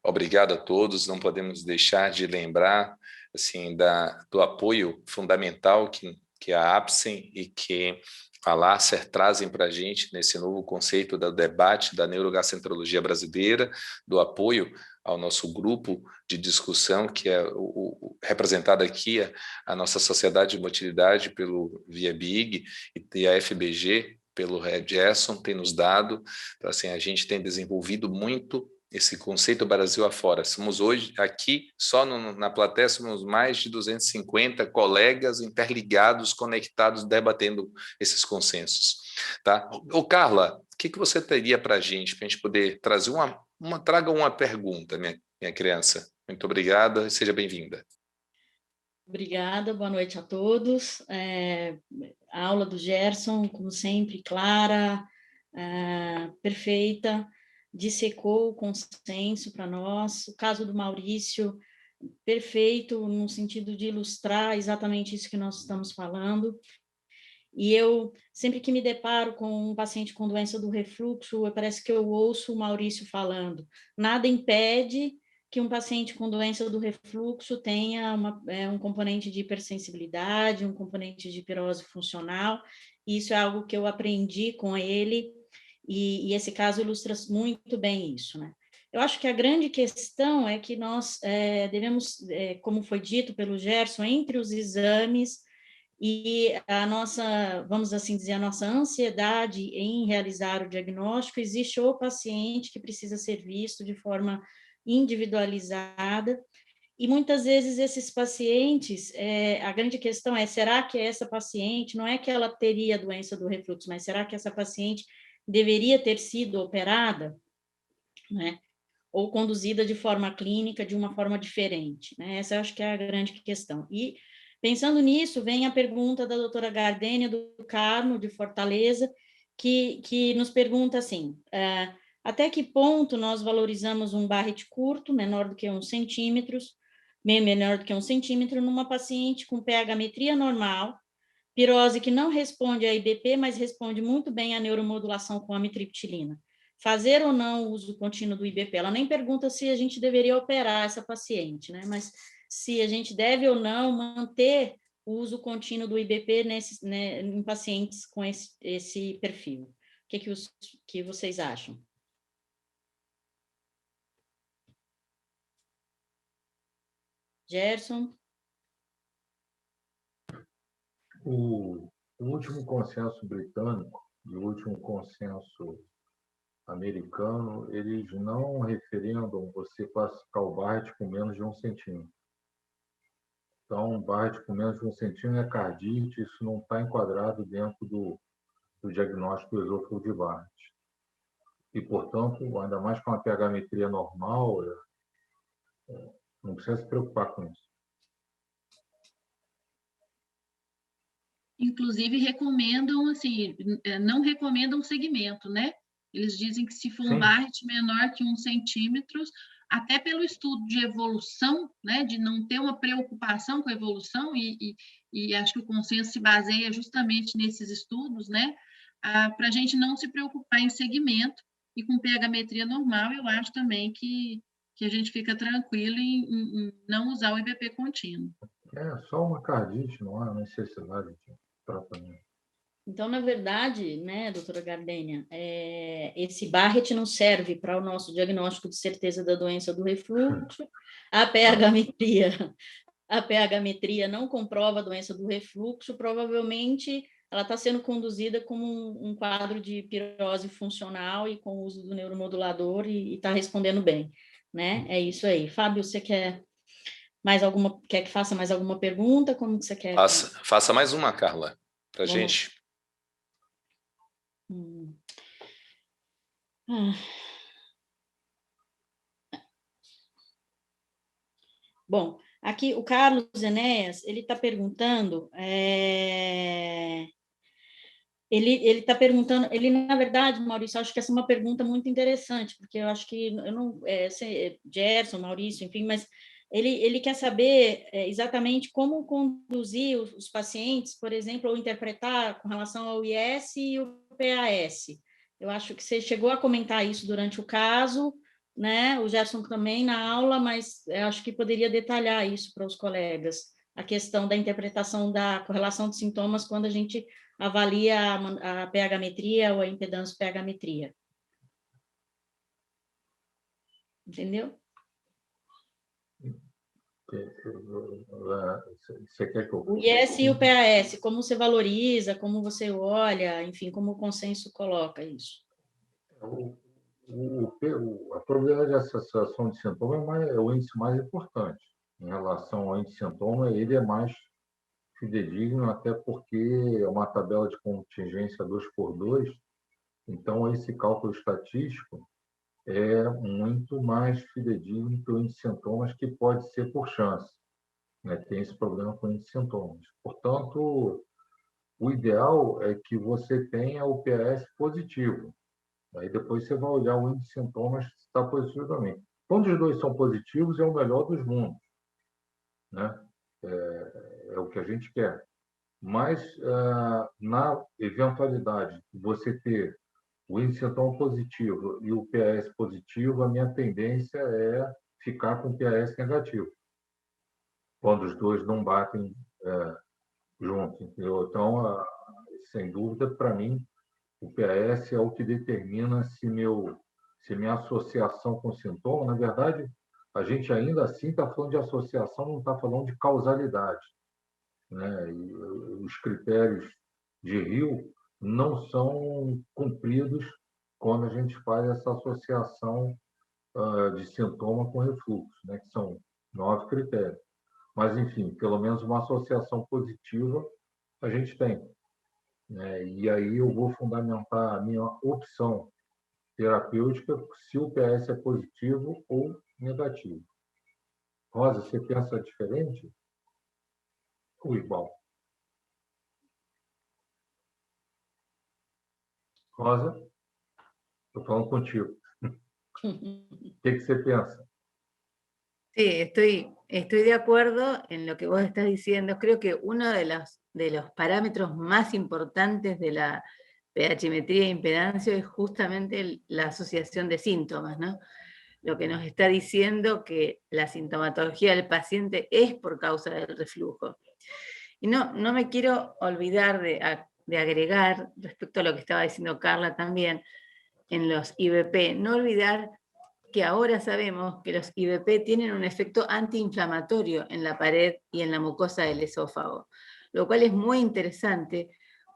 Obrigado a todos. Não podemos deixar de lembrar assim do apoio fundamental que a APSEM e que a LACER trazem para a gente nesse novo conceito do debate da neurogastroenterologia brasileira, do apoio ao nosso grupo de discussão, que é representado aqui a nossa Sociedade de Motilidade pelo Via Big e a FBG pelo Red Gerson tem nos dado. Então, assim, a gente tem desenvolvido muito esse conceito Brasil afora. Somos hoje, aqui, só na plateia, somos mais de 250 colegas interligados, conectados, debatendo esses consensos. Tá? Ô, Carla, o que você teria para a gente poder trazer traga uma pergunta, minha criança. Muito obrigada e seja bem-vinda. Obrigada, boa noite a todos. A aula do Gerson, como sempre, clara, perfeita, dissecou o consenso para nós. O caso do Maurício, perfeito, no sentido de ilustrar exatamente isso que nós estamos falando. E eu, sempre que me deparo com um paciente com doença do refluxo, parece que eu ouço o Maurício falando. Nada impede que um paciente com doença do refluxo tenha um componente de hipersensibilidade, um componente de pirose funcional. Isso é algo que eu aprendi com ele, e esse caso ilustra muito bem isso, né? Eu acho que a grande questão é que nós devemos, como foi dito pelo Gerson, entre os exames e a nossa, vamos assim dizer, a nossa ansiedade em realizar o diagnóstico, existe o paciente que precisa ser visto de forma individualizada, e muitas vezes esses pacientes, a grande questão é, será que essa paciente, não é que ela teria a doença do refluxo, mas será que essa paciente deveria ter sido operada, né? Ou conduzida de forma clínica, de uma forma diferente, né? Essa eu acho que é a grande questão. E, pensando nisso, vem a pergunta da doutora Gardênia do Carmo, de Fortaleza, que nos pergunta assim, até que ponto nós valorizamos um Barrett curto, menor do que 1 centímetro, menor do que 1 centímetro, numa paciente com pH-metria normal, pirose que não responde a IBP, mas responde muito bem à neuromodulação com amitriptilina. Fazer ou não o uso contínuo do IBP? Ela nem pergunta se a gente deveria operar essa paciente, né? Mas se a gente deve ou não manter o uso contínuo do IBP em pacientes com esse perfil. O que vocês acham? Gerson? O último consenso britânico e o último consenso americano, eles não referendam você classificar o Barrett com menos de 1 centímetro. Então, Barrett com menos de 1 centímetro é cardite, isso não está enquadrado dentro do diagnóstico do esôfago de Barrett. E, portanto, ainda mais com a pH-metria normal, não precisa se preocupar com isso. Inclusive, recomendam, assim, não recomendam segmento, né? Eles dizem que se for um Barrett menor que 1 centímetro, até pelo estudo de evolução, né, de não ter uma preocupação com a evolução, e acho que o consenso se baseia justamente nesses estudos, né, para a gente não se preocupar em segmento, e com pH-metria normal, eu acho também que a gente fica tranquilo em não usar o IBP contínuo. É só uma cardite, não há necessidade de tratamento. Então, na verdade, né, doutora Gardênia, esse Barrett não serve para o nosso diagnóstico de certeza da doença do refluxo, a pH-metria não comprova a doença do refluxo, provavelmente ela está sendo conduzida como um quadro de pirose funcional e com o uso do neuromodulador e está respondendo bem, né? É isso aí. Fábio, você quer que faça mais alguma pergunta? Como que você quer? Faça mais uma, Carla, para a gente. Bom, aqui o Carlos Enéas, ele está perguntando, ele está perguntando, ele na verdade, Maurício, acho que essa é uma pergunta muito interessante, porque eu acho que eu não, Gerson, Maurício, enfim, mas ele quer saber exatamente como conduzir os pacientes, por exemplo, ou interpretar com relação ao IS e o PAS. Eu acho que você chegou a comentar isso durante o caso, né? O Gerson também na aula, mas eu acho que poderia detalhar isso para os colegas, a questão da interpretação da correlação de sintomas quando a gente avalia a pH-metria ou a impedância pH-metria. Entendeu? Você quer que eu... O IS e o PAS, como você valoriza, como você olha, enfim, como o consenso coloca isso. A probabilidade de associação de sintoma é o índice mais importante. Em relação ao índice de sintoma, ele é mais fidedigno, até porque é uma tabela de contingência 2x2, então esse cálculo estatístico é muito mais fidedigno que o índice de sintomas, que pode ser por chance, né? Tem esse problema com o índice de sintomas. Portanto, o ideal é que você tenha o PAS positivo. Aí depois você vai olhar o índice de sintomas se está positivo também. Quando os dois são positivos, é o melhor dos mundos, né? É o que a gente quer. Mas, na eventualidade de você ter o índice de sintoma positivo e o PAS positivo, a minha tendência é ficar com o PAS negativo, quando os dois não batem juntos, entendeu? Então, sem dúvida, para mim, o PAS é o que determina se minha associação com sintoma. Na verdade, a gente ainda assim está falando de associação, não está falando de causalidade, né? E os critérios de Rio não são cumpridos quando a gente faz essa associação de sintoma com refluxo, né? Que são 9 critérios. Mas, enfim, pelo menos uma associação positiva a gente tem, né? E aí eu vou fundamentar a minha opção terapêutica se o PS é positivo ou negativo. Rosa, você pensa diferente ou igual? Rosa, estou falando contigo. O que você pensa? Sí, estoy de acuerdo en lo que vos estás diciendo. Creo que uno de los parámetros más importantes de la pH-metría e impedancia es justamente la asociación de síntomas, ¿no? Lo que nos está diciendo que la sintomatología del paciente es por causa del reflujo. Y no me quiero olvidar de agregar, respecto a lo que estaba diciendo Carla también, en los IBP, no olvidar que ahora sabemos que los IBP tienen un efecto antiinflamatorio en la pared y en la mucosa del esófago, lo cual es muy interesante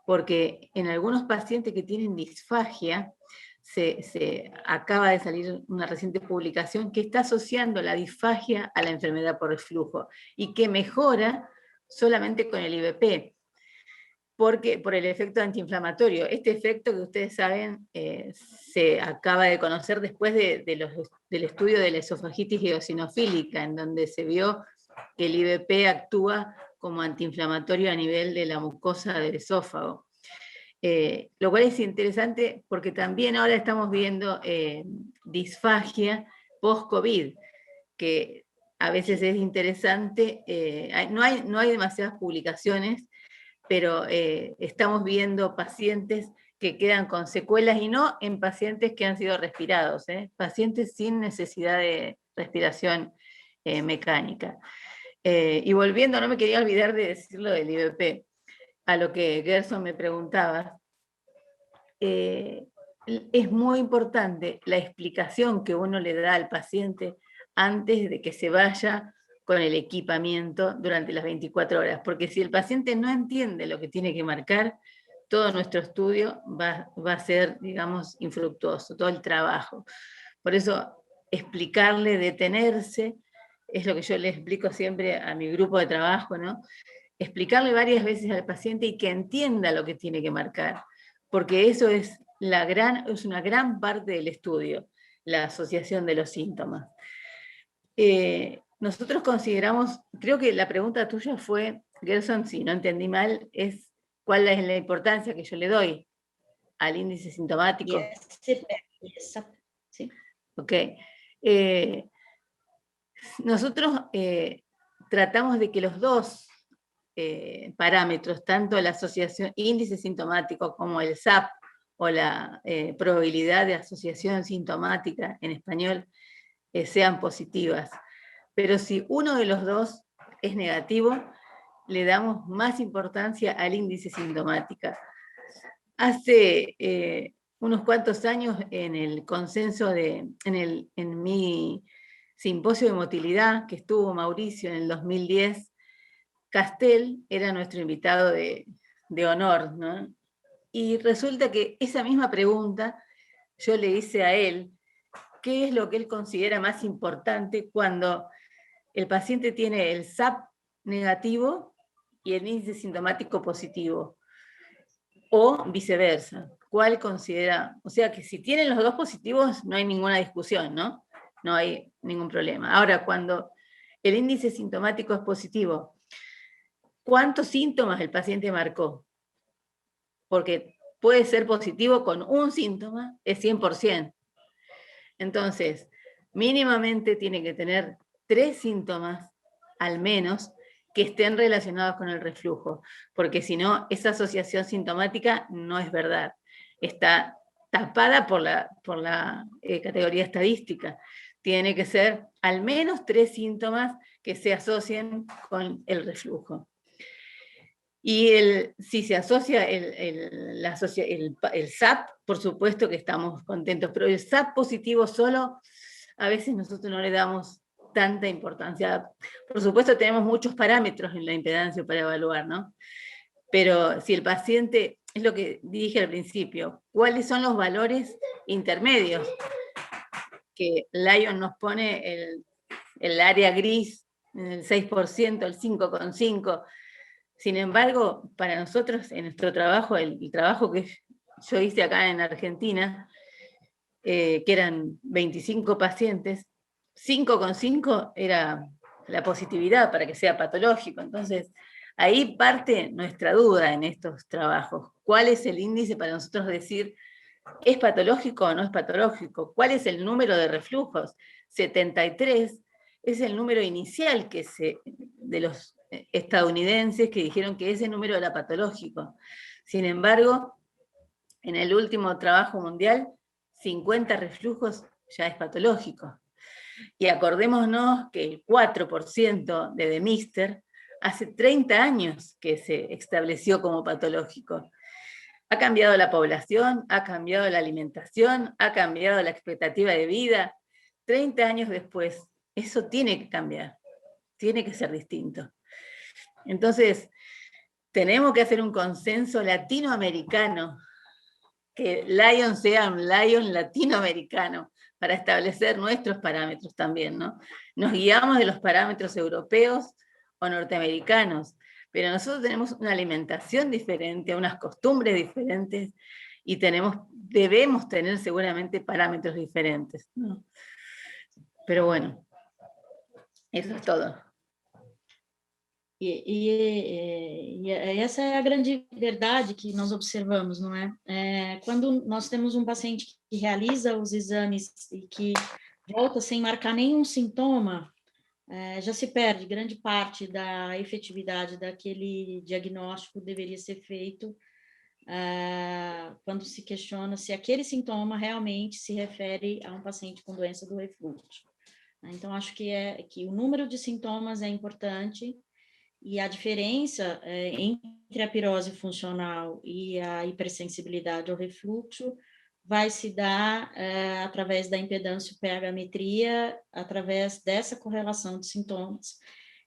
porque en algunos pacientes que tienen disfagia, se acaba de salir una reciente publicación que está asociando la disfagia a la enfermedad por reflujo y que mejora solamente con el IBP. Porque por el efecto antiinflamatorio. Este efecto que ustedes saben se acaba de conocer después del estudio de la esofagitis eosinofílica, en donde se vio que el IBP actúa como antiinflamatorio a nivel de la mucosa del esófago. Lo cual es interesante porque también ahora estamos viendo disfagia post-COVID, que a veces es interesante. No hay demasiadas publicaciones, pero estamos viendo pacientes que quedan con secuelas, y no en pacientes que han sido respirados, pacientes sin necesidad de respiración mecánica. Y volviendo, no me quería olvidar de decir lo del IBP, a lo que Gerson me preguntaba. Es muy importante la explicación que uno le da al paciente antes de que se vaya con el equipamiento durante las 24 horas, porque si el paciente no entiende lo que tiene que marcar, todo nuestro estudio va a ser, digamos, infructuoso, todo el trabajo. Por eso, explicarle, detenerse, es lo que yo le explico siempre a mi grupo de trabajo, ¿no? Explicarle varias veces al paciente y que entienda lo que tiene que marcar, porque eso es una gran parte del estudio, la asociación de los síntomas. Nosotros consideramos, creo que la pregunta tuya fue, Gerson, si no entendí mal, es cuál es la importancia que yo le doy al índice sintomático. Sí. Ok. Nosotros tratamos de que los dos parámetros, tanto la asociación índice sintomático como el SAP o la probabilidad de asociación sintomática en español, sean positivas. Pero si uno de los dos es negativo, le damos más importancia al índice sintomática. Hace unos cuantos años, en el consenso en mi simposio de motilidad, que estuvo Mauricio en el 2010, Castel era nuestro invitado de honor, ¿no? Y resulta que esa misma pregunta yo le hice a él, ¿qué es lo que él considera más importante cuando el paciente tiene el SAP negativo y el índice sintomático positivo? O viceversa. ¿Cuál considera? O sea que si tienen los dos positivos no hay ninguna discusión, ¿no? No hay ningún problema. Ahora, cuando el índice sintomático es positivo, ¿cuántos síntomas el paciente marcó? Porque puede ser positivo con un síntoma, es 100%. Entonces, mínimamente tiene que tener 3 síntomas, al menos, que estén relacionados con el reflujo, porque si no, esa asociación sintomática no es verdad. Está tapada por la categoría estadística. Tiene que ser al menos 3 síntomas que se asocien con el reflujo. Y si se asocia el SAP, por supuesto que estamos contentos, pero el SAP positivo solo, a veces nosotros no le damos tanta importancia. Por supuesto tenemos muchos parámetros en la impedancia para evaluar, ¿no? Pero si el paciente, es lo que dije al principio, ¿cuáles son los valores intermedios? Que Lyon nos pone el área gris, el 6%, el 5,5%. Sin embargo, para nosotros, en nuestro trabajo, el trabajo que yo hice acá en Argentina, que eran 25 pacientes, 5,5 era la positividad para que sea patológico. Entonces, ahí parte nuestra duda en estos trabajos. ¿Cuál es el índice para nosotros decir, ¿es patológico o no es patológico? ¿Cuál es el número de reflujos? 73 es el número inicial de los estadounidenses que dijeron que ese número era patológico. Sin embargo, en el último trabajo mundial, 50 reflujos ya es patológico. Y acordémonos que el 4% de Demister hace 30 años que se estableció como patológico. Ha cambiado la población, ha cambiado la alimentación, ha cambiado la expectativa de vida. 30 años después, eso tiene que cambiar, tiene que ser distinto. Entonces, tenemos que hacer un consenso latinoamericano, que Lyon sea un Lyon latinoamericano, para establecer nuestros parámetros también, ¿no? Nos guiamos de los parámetros europeos o norteamericanos, pero nosotros tenemos una alimentación diferente, unas costumbres diferentes, y debemos tener seguramente parámetros diferentes, ¿no? Pero bueno, eso es todo. E essa é a grande verdade que nós observamos, não é? Quando nós temos um paciente que realiza os exames e que volta sem marcar nenhum sintoma, já se perde grande parte da efetividade daquele diagnóstico que deveria ser feito quando se questiona se aquele sintoma realmente se refere a um paciente com doença do refluxo. Então, acho que o número de sintomas é importante, e a diferença entre a pirose funcional e a hipersensibilidade ao refluxo vai se dar através da impedância-pH-metria, através dessa correlação de sintomas.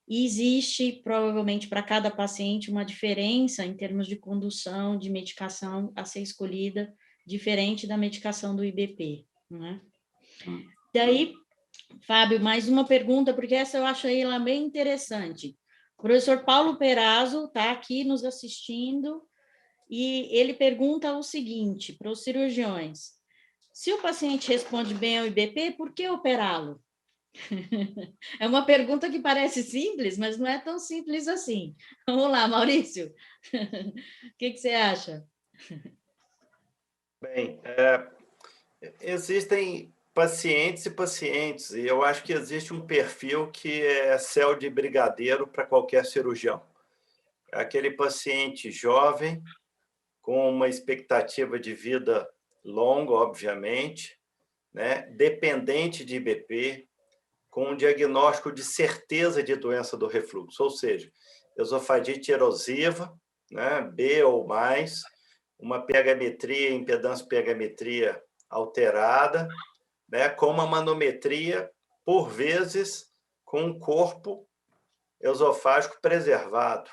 E existe, provavelmente, para cada paciente, uma diferença em termos de condução de medicação a ser escolhida, diferente da medicação do IBP, né? Daí, Fábio, mais uma pergunta, porque essa eu achei ela bem interessante. O professor Paulo Perazzo está aqui nos assistindo e ele pergunta o seguinte para os cirurgiões: se o paciente responde bem ao IBP, por que operá-lo? É uma pergunta que parece simples, mas não é tão simples assim. Vamos lá, Maurício. O que você acha? Bem, existem pacientes e pacientes, e eu acho que existe um perfil que é céu de brigadeiro para qualquer cirurgião. Aquele paciente jovem, com uma expectativa de vida longa, obviamente, né? Dependente de IBP, com um diagnóstico de certeza de doença do refluxo, ou seja, esofagite erosiva, né, B ou mais, uma pH-metria, impedância pH-metria alterada, né, com uma manometria, por vezes, com um corpo esofágico preservado.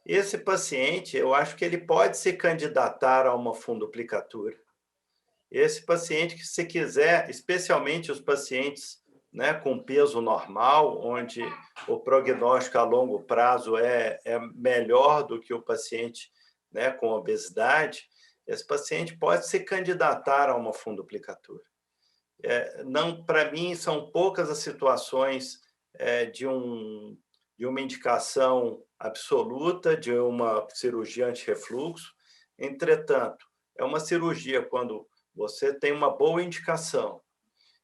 Esse paciente, eu acho que ele pode se candidatar a uma funduplicatura. Esse paciente que, se quiser, especialmente os pacientes, né, com peso normal, onde o prognóstico a longo prazo é melhor do que o paciente, né, com obesidade, esse paciente pode se candidatar a uma funduplicatura. Não, para mim, são poucas as situações de uma indicação absoluta de uma cirurgia anti-refluxo. Entretanto, é uma cirurgia quando você tem uma boa indicação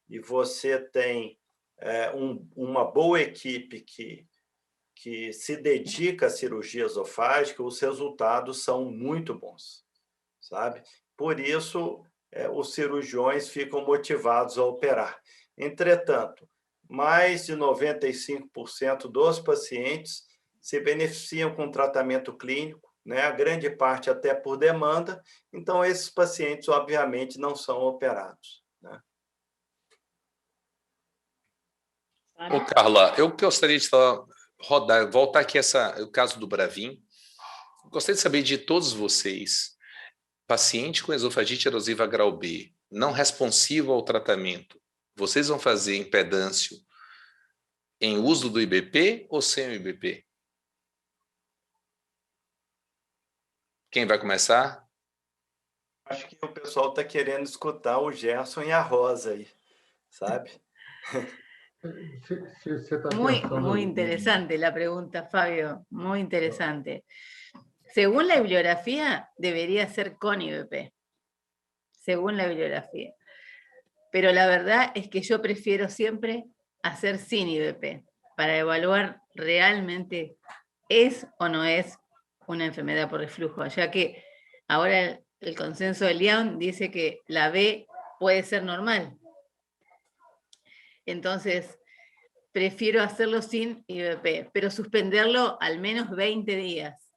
e você tem uma boa equipe que se dedica à cirurgia esofágica, os resultados são muito bons, sabe? Por isso, os cirurgiões ficam motivados a operar. Entretanto, mais de 95% dos pacientes se beneficiam com tratamento clínico, né? A grande parte até por demanda, então esses pacientes, obviamente, não são operados, né? Ô, Carla, eu gostaria de voltar aqui o caso do Bravin. Gostaria de saber de todos vocês, paciente com esofagite erosiva grau B, não responsivo ao tratamento, vocês vão fazer impedâncio em uso do IBP ou sem o IBP? Quem vai começar? Acho que o pessoal está querendo escutar o Gerson e a Rosa aí, sabe? Muy interesante la pregunta, Fabio, muy interesante. Según la bibliografía, debería ser con IBP, según la bibliografía. Pero la verdad es que yo prefiero siempre hacer sin IBP, para evaluar realmente es o no es una enfermedad por reflujo, ya que ahora el consenso de Lyon dice que la B puede ser normal. Entonces, prefiero hacerlo sin IBP, pero suspenderlo al menos 20 días,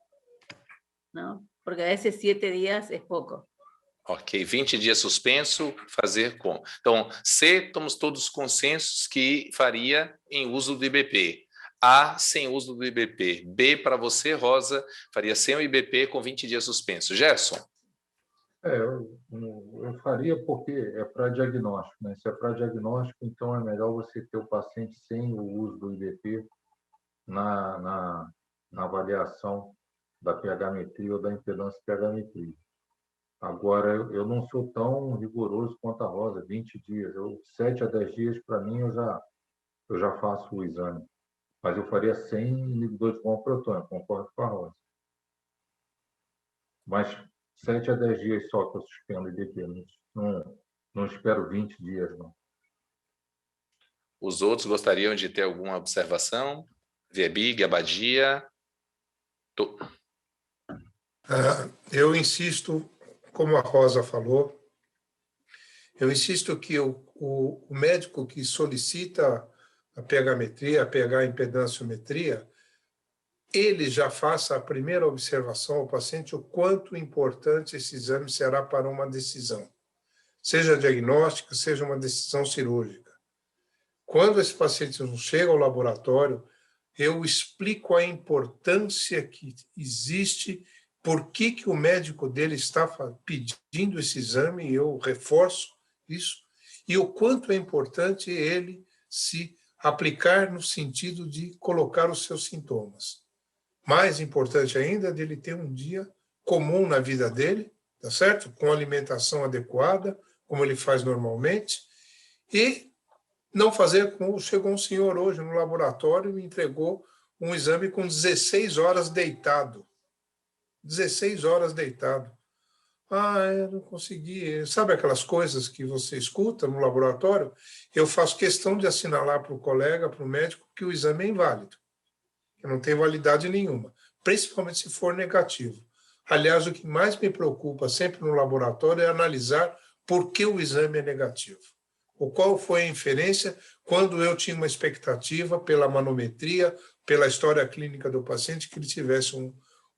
¿no? Porque a veces 7 días es poco. Ok, 20 dias suspenso, fazer com. Então, C, estamos todos consensos que faria em uso do IBP. A, sem uso do IBP. B, para você, Rosa, faria sem o IBP com 20 dias suspenso. Gerson? Eu faria porque é para diagnóstico, né? Se é para diagnóstico, então é melhor você ter o paciente sem o uso do IBP na avaliação da pH-metria ou da impedância pH-metria. Agora, eu não sou tão rigoroso quanto a Rosa, 20 dias. 7 a 10 dias, para mim, eu já faço o exame. Mas eu faria sem inibidor de bomba protônica, concordo com a Rosa. Mas 7 a 10 dias só que eu suspendo o IBP. Não espero 20 dias, não. Os outros gostariam de ter alguma observação? Verbig, Abadia? Eu insisto, como a Rosa falou, eu insisto que o médico que solicita a pH-metria, a pH-impedanciometria, ele já faça a primeira observação ao paciente o quanto importante esse exame será para uma decisão, seja diagnóstica, seja uma decisão cirúrgica. Quando esse paciente não chega ao laboratório, eu explico a importância que existe, por que o médico dele está pedindo esse exame, e eu reforço isso, e o quanto é importante ele se aplicar no sentido de colocar os seus sintomas. Mais importante ainda, dele ter um dia comum na vida dele, tá certo? Com alimentação adequada, como ele faz normalmente, e não fazer como chegou um senhor hoje no laboratório e me entregou um exame com 16 horas deitado. 16 horas deitado. Eu não consegui. Sabe aquelas coisas que você escuta no laboratório? Eu faço questão de assinalar para o colega, para o médico, que o exame é inválido, que não tem validade nenhuma, principalmente se for negativo. Aliás, o que mais me preocupa sempre no laboratório é analisar por que o exame é negativo. ou qual foi a inferência quando eu tinha uma expectativa pela manometria, pela história clínica do paciente, que ele tivesse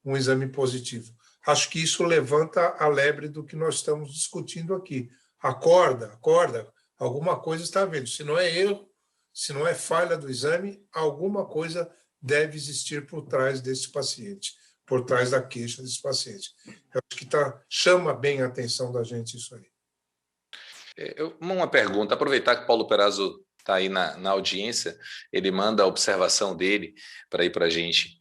um exame positivo. Acho que isso levanta a lebre do que nós estamos discutindo aqui. Acorda, alguma coisa está havendo. Se não é erro, se não é falha do exame, alguma coisa deve existir por trás desse paciente, por trás da queixa desse paciente. Eu acho que chama bem a atenção da gente isso aí. Uma pergunta, aproveitar que Paulo Perazzo está aí na audiência, ele manda a observação dele para ir para a gente.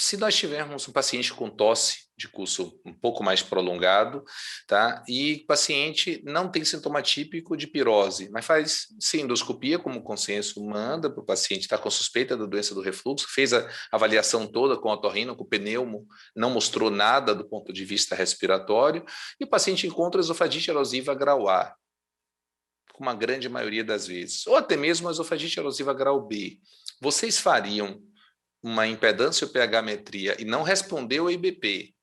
Se nós tivermos um paciente com tosse de curso um pouco mais prolongado, tá? E o paciente não tem sintoma típico de pirose, mas faz sim, endoscopia, como o consenso manda para o paciente, está com suspeita da doença do refluxo, fez a avaliação toda com otorrino, com pneumo, não mostrou nada do ponto de vista respiratório, e o paciente encontra esofagite erosiva grau A, com uma grande maioria das vezes, ou até mesmo a esofagite erosiva grau B. Vocês fariam uma impedância ou pH-metria e não respondeu ao IBP,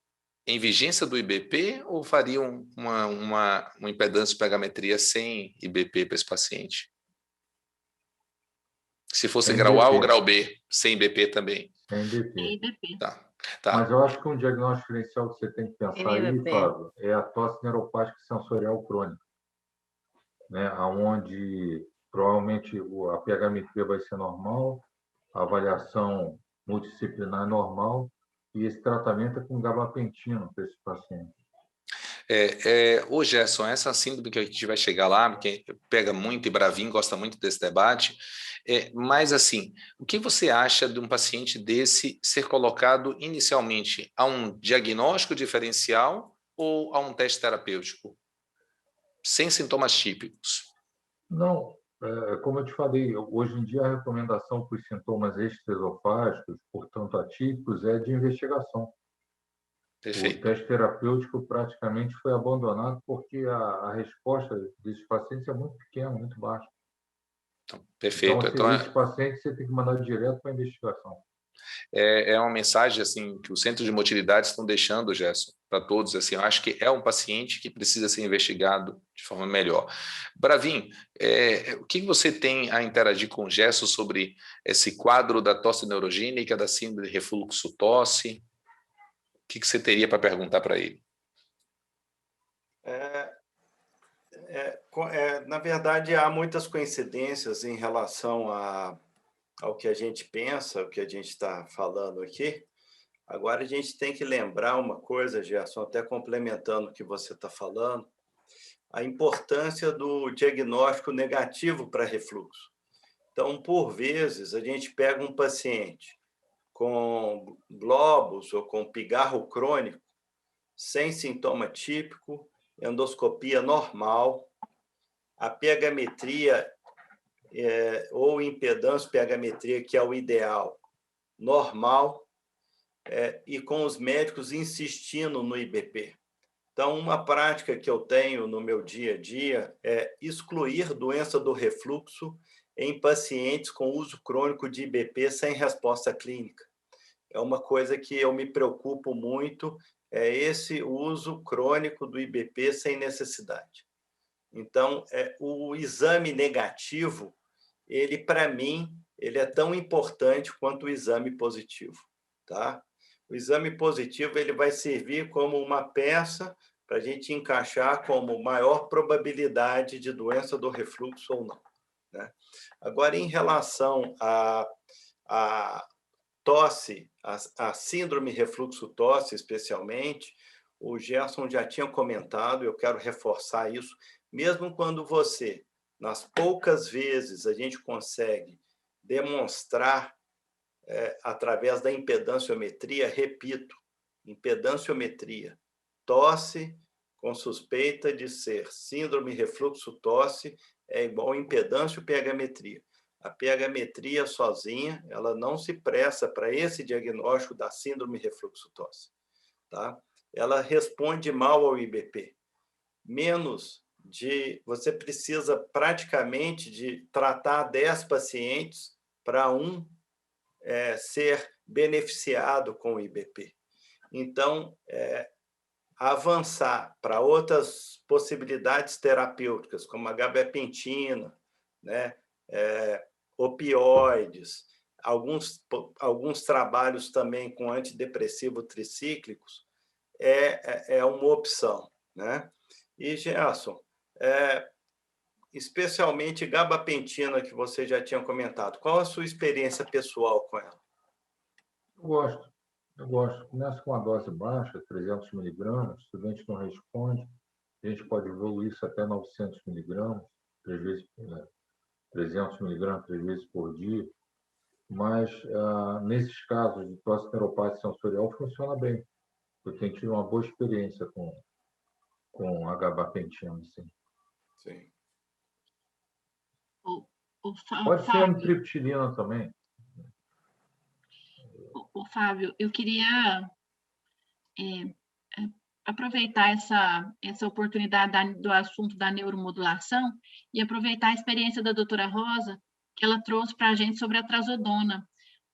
em vigência do IBP, ou fariam uma impedância ou pH-metria sem IBP para esse paciente? Se fosse sem grau A IBP. ou grau B, sem IBP também? Sem IBP. IBP. Tá. Mas eu acho que um diagnóstico diferencial que você tem que pensar aí, IBP. Fábio, é a tosse neuropática sensorial crônica, né? Onde provavelmente a pH-metria vai ser normal, a avaliação multidisciplinar normal, e esse tratamento é com gabapentina para esse paciente. Ô Gerson, essa síndrome que a gente vai chegar lá, porque pega muito, e Bravin gosta muito desse debate, mas assim, o que você acha de um paciente desse ser colocado inicialmente a um diagnóstico diferencial ou a um teste terapêutico, sem sintomas típicos? Não, como eu te falei, hoje em dia a recomendação para os sintomas extraesofágicos, portanto atípicos, é de investigação. Perfeito. O teste terapêutico praticamente foi abandonado porque a resposta desses pacientes é muito pequena, muito baixa. Perfeito. Então, esses pacientes você tem que mandar direto para a investigação. É uma mensagem assim que os centros de motilidade estão deixando, Gerson, para todos. Assim, eu acho que é um paciente que precisa ser investigado de forma melhor. Bravin, o que você tem a interagir com o Gerson sobre esse quadro da tosse neurogênica, da síndrome de refluxo-tosse? O que você teria para perguntar para ele? Na verdade, há muitas coincidências em relação ao que a gente pensa, o que a gente está falando aqui. Agora, a gente tem que lembrar uma coisa, Gerson, até complementando o que você está falando, a importância do diagnóstico negativo para refluxo. Então, por vezes, a gente pega um paciente com globus ou com pigarro crônico, sem sintoma típico, endoscopia normal, a pH-metria ou impedância pH-metria, que é o ideal, normal, e com os médicos insistindo no IBP. Então, uma prática que eu tenho no meu dia a dia é excluir doença do refluxo em pacientes com uso crônico de IBP sem resposta clínica. É uma coisa que eu me preocupo muito, é esse uso crônico do IBP sem necessidade. Então, o exame negativo, ele, para mim, ele é tão importante quanto o exame positivo, tá? O exame positivo ele vai servir como uma peça para a gente encaixar como maior probabilidade de doença do refluxo ou não, né? Agora, em relação à tosse, a síndrome refluxo-tosse, especialmente, o Gerson já tinha comentado, eu quero reforçar isso, mesmo quando você, nas poucas vezes, a gente consegue demonstrar através da impedanciometria, repito, impedanciometria, tosse com suspeita de ser síndrome refluxo-tosse é igual a impedância pH-metria. A pH-metria sozinha, ela não se presta para esse diagnóstico da síndrome refluxo-tosse, tá? Ela responde mal ao IBP. Você precisa praticamente de tratar 10 pacientes para ser beneficiado com o IBP. Então, avançar para outras possibilidades terapêuticas, como a gabapentina, né? Opioides, alguns trabalhos também com antidepressivo tricíclicos, é uma opção, né? E, Gerson, especialmente gabapentina, que você já tinha comentado, qual a sua experiência pessoal com ela? Eu gosto. Começa com uma dose baixa, 300 miligramas, se o estudante não responde, a gente pode evoluir isso até 900 miligramas, 300 miligramas 3 vezes por dia, mas nesses casos de tosse neuropática sensorial funciona bem. Eu tenho tido uma boa experiência com a gabapentina, sim. Sim. Pode ser a amitriptilina também. Fábio, eu queria aproveitar essa oportunidade do assunto da neuromodulação e aproveitar a experiência da doutora Rosa, que ela trouxe para a gente sobre a trazodona.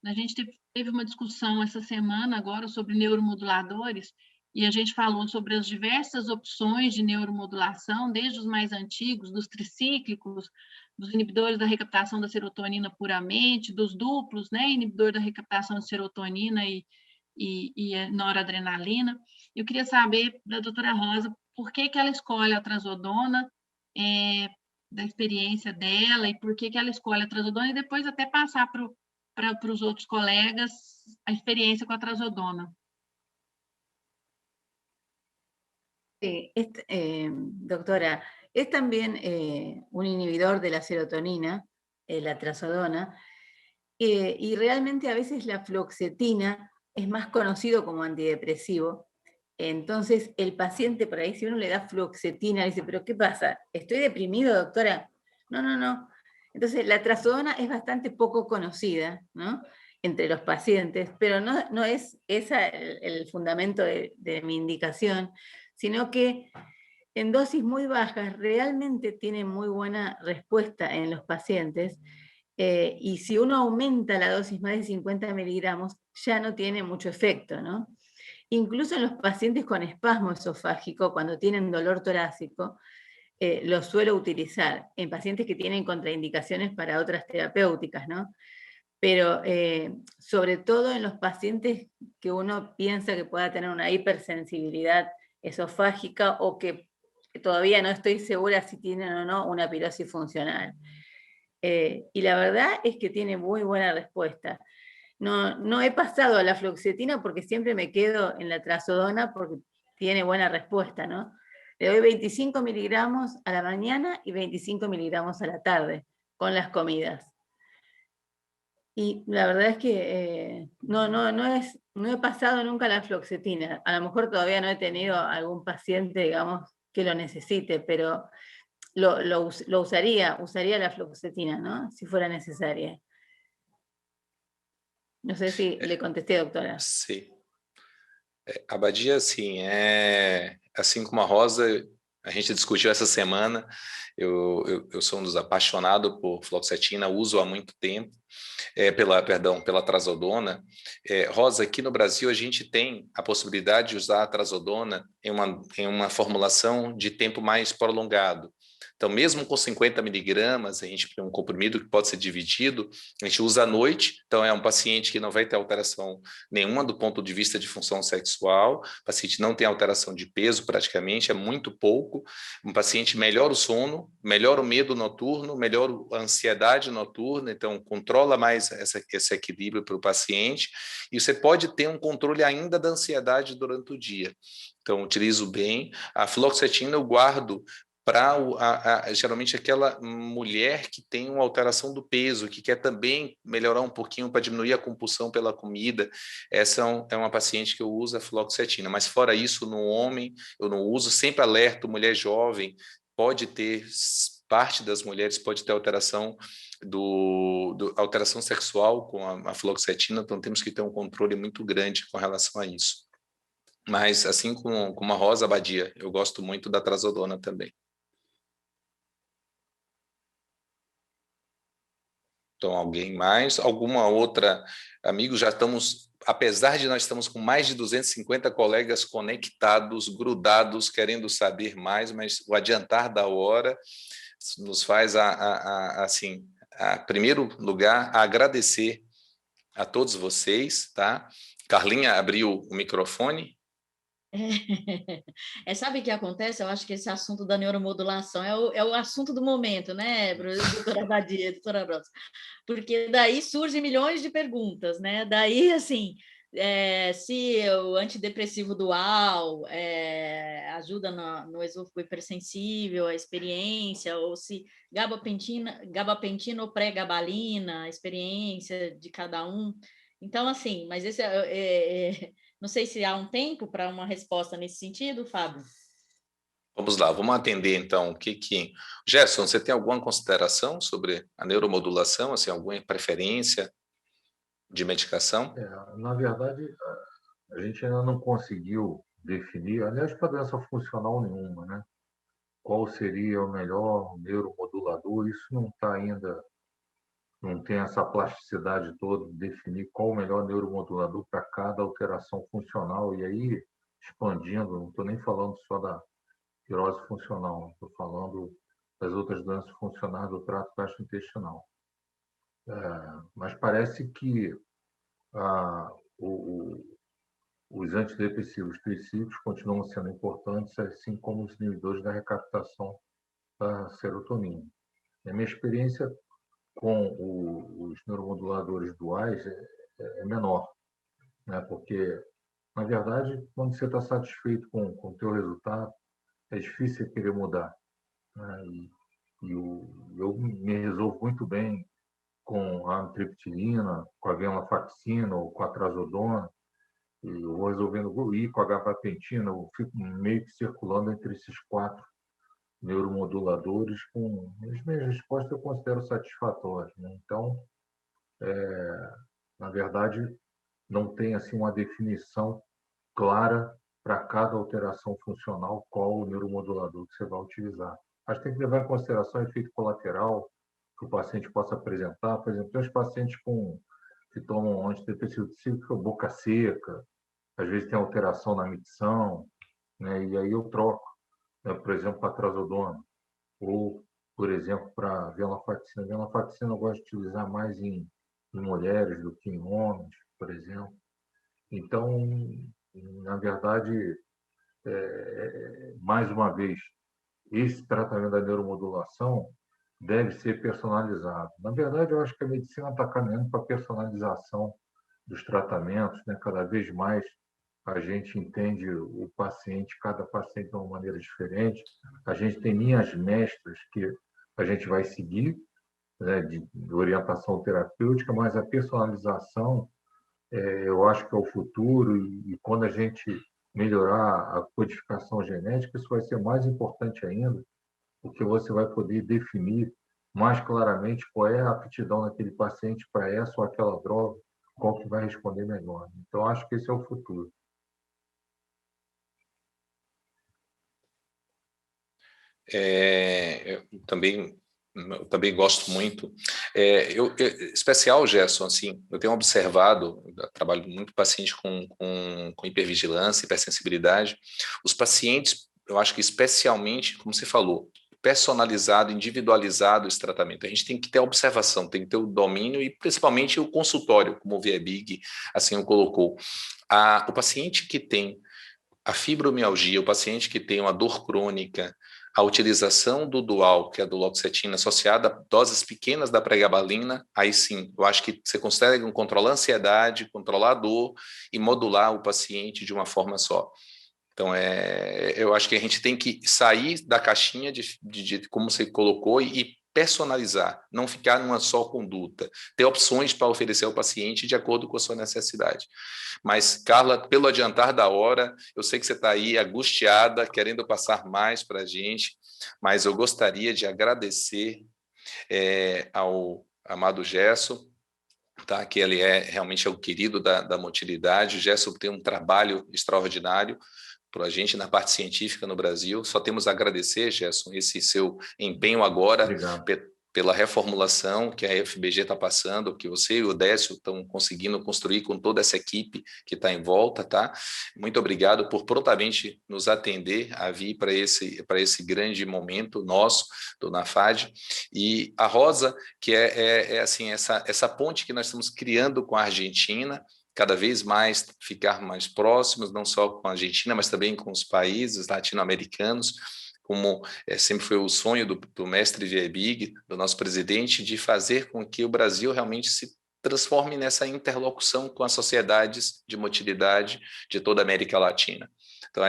A gente teve uma discussão essa semana agora sobre neuromoduladores, e a gente falou sobre as diversas opções de neuromodulação, desde os mais antigos, dos tricíclicos, dos inibidores da recaptação da serotonina puramente, dos duplos, né, inibidor da recaptação de serotonina e noradrenalina. Eu queria saber da doutora Rosa por que ela escolhe a trazodona, da experiência dela, e por que ela escolhe a trazodona, e depois até passar para os outros colegas a experiência con la trazodona. Sí, doctora, es también un inhibidor de la serotonina, la trazodona, y realmente a veces la fluoxetina es más conocido como antidepresivo. Entonces el paciente, por ahí, si uno le da fluoxetina, dice, ¿pero qué pasa? ¿Estoy deprimido, doctora? No. Entonces la trazodona es bastante poco conocida, ¿no?, entre los pacientes, pero no es ese el fundamento de mi indicación, sino que en dosis muy bajas realmente tiene muy buena respuesta en los pacientes, y si uno aumenta la dosis más de 50 miligramos, ya no tiene mucho efecto, ¿no? Incluso en los pacientes con espasmo esofágico, cuando tienen dolor torácico, lo suelo utilizar en pacientes que tienen contraindicaciones para otras terapéuticas, ¿no? Pero sobre todo en los pacientes que uno piensa que pueda tener una hipersensibilidad esofágica o que todavía no estoy segura si tienen o no una pirosis funcional. Y la verdad es que tiene muy buena respuesta. No he pasado a la fluoxetina porque siempre me quedo en la trazodona porque tiene buena respuesta, ¿no? Le doy 25 miligramos a la mañana y 25 miligramos a la tarde con las comidas. Y la verdad es que no he pasado nunca la fluoxetina. A lo mejor todavía no he tenido algún paciente, digamos, que lo necesite, pero lo usaría la fluoxetina, ¿no?, si fuera necesaria. No sé si le contesté, doctora. Sim. Abadia, assim, assim como a Rosa, a gente discutiu essa semana, eu sou um dos apaixonados por fluoxetina, uso há muito tempo, pela trazodona. Rosa, aqui no Brasil a gente tem a possibilidade de usar a trazodona em uma formulação de tempo mais prolongado. Então, mesmo com 50 miligramas, a gente tem um comprimido que pode ser dividido, a gente usa à noite, então é um paciente que não vai ter alteração nenhuma do ponto de vista de função sexual, o paciente não tem alteração de peso praticamente, é muito pouco, um paciente melhora o sono, melhora o medo noturno, melhora a ansiedade noturna, então controla mais esse equilíbrio para o paciente, e você pode ter um controle ainda da ansiedade durante o dia. Então, utilizo bem. A fluoxetina eu guardo para geralmente aquela mulher que tem uma alteração do peso, que quer também melhorar um pouquinho para diminuir a compulsão pela comida. Essa é uma paciente que eu uso a fluoxetina, mas fora isso, no homem, eu não uso, sempre alerto, mulher jovem, pode ter, parte das mulheres pode ter alteração alteração sexual com a fluoxetina, então temos que ter um controle muito grande com relação a isso. Mas, assim como a Rosa Abadia, eu gosto muito da trazodona também. Então, alguém mais? Alguma outra? Amigos, já estamos, apesar de nós estamos com mais de 250 colegas conectados, grudados, querendo saber mais, mas o adiantar da hora nos faz, assim, em primeiro lugar, agradecer a todos vocês, tá? Carlinha abriu o microfone. Sabe o que acontece? Eu acho que esse assunto da neuromodulação é o assunto do momento, né, doutora Badia, doutora Brossa? Porque daí surgem milhões de perguntas, né? Daí, assim, se o antidepressivo dual ajuda no esôfago hipersensível, a experiência, ou se gabapentina ou pré-gabalina, a experiência de cada um. Então, assim, mas esse não sei se há um tempo para uma resposta nesse sentido, Fábio. Vamos lá, vamos atender então Gerson, você tem alguma consideração sobre a neuromodulação, assim, alguma preferência de medicação? Na verdade, a gente ainda não conseguiu definir, aliás, para doença funcional nenhuma, né? Qual seria o melhor neuromodulador? Isso não está ainda, não tem essa plasticidade toda de definir qual o melhor neuromodulador para cada alteração funcional. E aí, expandindo, não estou nem falando só da virose funcional, estou falando das outras doenças funcionais do trato gastrointestinal. Mas parece que os antidepressivos tricíclicos continuam sendo importantes, assim como os inibidores da recaptação da serotonina. E a minha experiência com os neuromoduladores duais é menor, né? Porque, na verdade, quando você está satisfeito com o teu resultado, é difícil querer mudar, né? Eu me resolvo muito bem com a amitriptilina, com a venlafaxina ou com a trazodona, e eu vou resolvendo ir com a gabapentina, eu fico meio que circulando entre esses 4 neuromoduladores, com as minhas respostas eu considero satisfatórias, né? Então, na verdade, não tem assim uma definição clara para cada alteração funcional qual o neuromodulador que você vai utilizar. Mas tem que levar em consideração o efeito colateral que o paciente possa apresentar. Por exemplo, tem os pacientes que tomam antidepressivo cíclico, boca seca, às vezes tem alteração na micção, né? E aí eu troco, né? Por exemplo, para trazodona, ou, por exemplo, para venlafaxina. Venlafaxina eu gosto de utilizar mais em mulheres do que em homens, por exemplo. Então, na verdade, mais uma vez, esse tratamento da neuromodulação deve ser personalizado. Na verdade, eu acho que a medicina está caminhando para a personalização dos tratamentos, né? Cada vez mais a gente entende o paciente, cada paciente de uma maneira diferente. A gente tem linhas mestras que a gente vai seguir, né, de orientação terapêutica, mas a personalização, eu acho que é o futuro, e quando a gente melhorar a codificação genética, isso vai ser mais importante ainda, porque você vai poder definir mais claramente qual é a aptidão daquele paciente para essa ou aquela droga, qual que vai responder melhor. Então, acho que esse é o futuro. Eu também gosto muito. Especial, Gerson, assim, eu tenho observado, eu trabalho muito paciente com hipervigilância, hipersensibilidade. Os pacientes, eu acho que especialmente, como você falou, personalizado, individualizado esse tratamento. A gente tem que ter a observação, tem que ter o domínio e principalmente o consultório, como o VIEBIG assim o colocou. O paciente que tem a fibromialgia, o paciente que tem uma dor crônica, a utilização do dual, que é a duloxetina, associada a doses pequenas da pregabalina, aí sim, eu acho que você consegue controlar a ansiedade, controlar a dor e modular o paciente de uma forma só. Então, eu acho que a gente tem que sair da caixinha de como você colocou e personalizar, não ficar numa só conduta, ter opções para oferecer ao paciente de acordo com a sua necessidade. Mas, Carla, pelo adiantar da hora, eu sei que você está aí angustiada, querendo passar mais para a gente, mas eu gostaria de agradecer ao amado Gerson, tá? Que ele realmente é o querido da motilidade. O Gerson tem um trabalho extraordinário para a gente na parte científica no Brasil. Só temos a agradecer, Gerson, esse seu empenho agora pela reformulação que a FBG está passando, que você e o Décio estão conseguindo construir com toda essa equipe que está em volta, tá? Muito obrigado por prontamente nos atender a vir para esse grande momento nosso do NAFAD. E a Rosa, que é assim, essa ponte que nós estamos criando com a Argentina, cada vez mais ficar mais próximos, não só com a Argentina, mas também com os países latino-americanos, como sempre foi o sonho do mestre Viebig, do nosso presidente, de fazer com que o Brasil realmente se transforme nessa interlocução com as sociedades de motilidade de toda a América Latina. Então,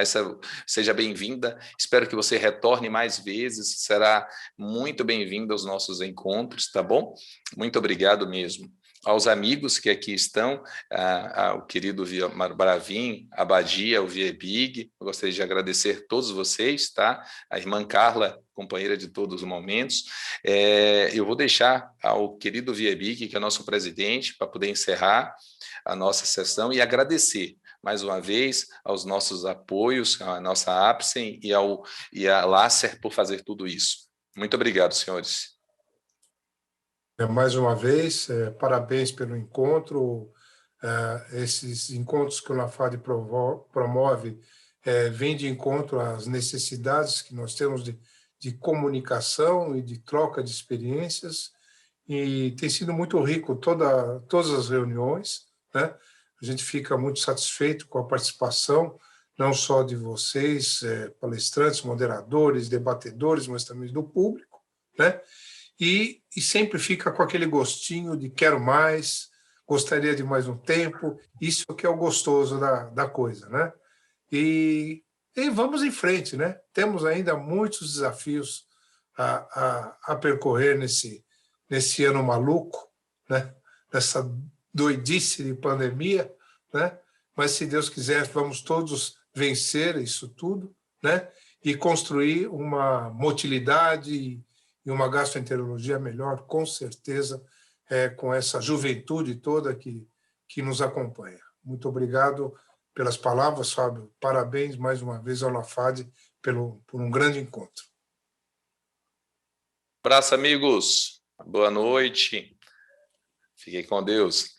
seja bem-vinda, espero que você retorne mais vezes, será muito bem-vinda aos nossos encontros, tá bom? Muito obrigado mesmo. Aos amigos que aqui estão, o querido Bravin, a Badia, o Viebig, eu gostaria de agradecer a todos vocês, tá? A irmã Carla, companheira de todos os momentos. Eu vou deixar ao querido Viebig, que é nosso presidente, para poder encerrar a nossa sessão e agradecer mais uma vez aos nossos apoios, à nossa APSEM e a LACER por fazer tudo isso. Muito obrigado, senhores. Mais uma vez, parabéns pelo encontro. Esses encontros que o NAFAD promove vêm de encontro às necessidades que nós temos de comunicação e de troca de experiências, e tem sido muito rico todas as reuniões, né? A gente fica muito satisfeito com a participação, não só de vocês, palestrantes, moderadores, debatedores, mas também do público, né? E sempre fica com aquele gostinho de quero mais, gostaria de mais um tempo, isso que é o gostoso da coisa, né? E vamos em frente, né? Temos ainda muitos desafios a percorrer nesse ano maluco, né? Nessa doidice de pandemia, né? Mas, se Deus quiser, vamos todos vencer isso tudo, né? E construir uma motilidade e uma gastroenterologia melhor, com certeza, com essa juventude toda que nos acompanha. Muito obrigado pelas palavras, Fábio. Parabéns mais uma vez ao NAFAD por um grande encontro. Abraço, amigos. Boa noite. Fiquem com Deus.